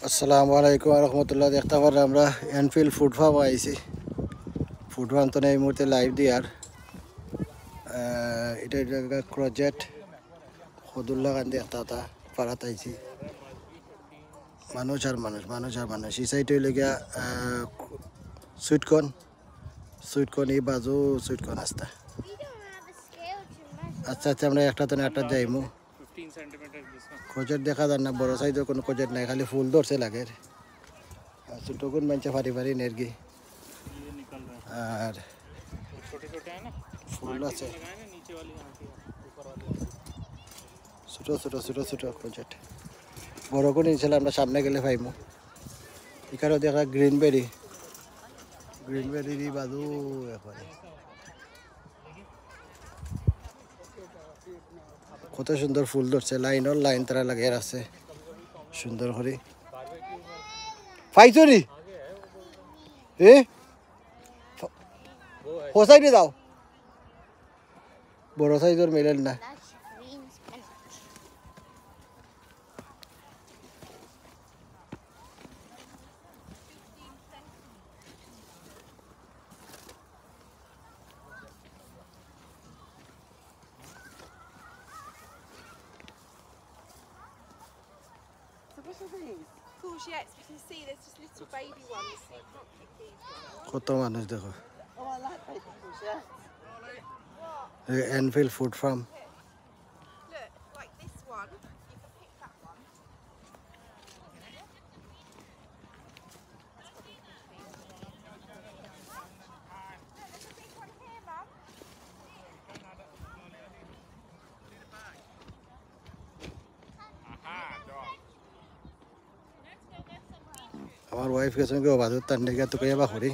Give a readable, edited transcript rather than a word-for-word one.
আসসালামু আলাইকুম রহমতুল্লাহ। দেখতে পারলাম আমরা এনফিল্ড ফুড ফার্ম আইছি। ফুড ফার্ম তো এই মুহূর্তে লাইভ দিয়ার এটা ক্রজেট হদুল্লা গান্ধী একটা পাড়াত আইছি। মানুষ আর মানুষ, মানুষ আর মানুষ। এই সাইড হইলে গিয়া সুইটকর্ন এই বাজু সুইটকর্ন আস্তা। আচ্ছা আচ্ছা, আমরা একটা তো একটা যাইমু। কোজেট দেখা যান না, বড় সাইজের কোনো কোজেট নাই, খালি ফুল ধরছে লাগে। ছোটগুন মানছে ফারি ফারি নেরগি আর ফুল আছে ছোট ছোট ছোট ছোট কোজেট। বড় কোন ইনশাল্লাহ আমরা সামনে গেলে পাইমু। এখানেও দেখা গ্রিনবেরি বাজু এখানে কত সুন্দর ফুল ধরছে। লাইন তারা লাগিয়ে আছে সুন্দর করে। পাইছরি ও সাইডে যাও, বড় সাইজের মেলেন না। What are these? Courgettes. We can see there's just little baby ones. So you can't pick these ones. কত মানুষ দেখো। Oh, I like baby courgettes. Enfield food farm. Look, like this one. You can pick that one. আমার wife গেছে বাজুর তার নিয়ে তো কইবা করি।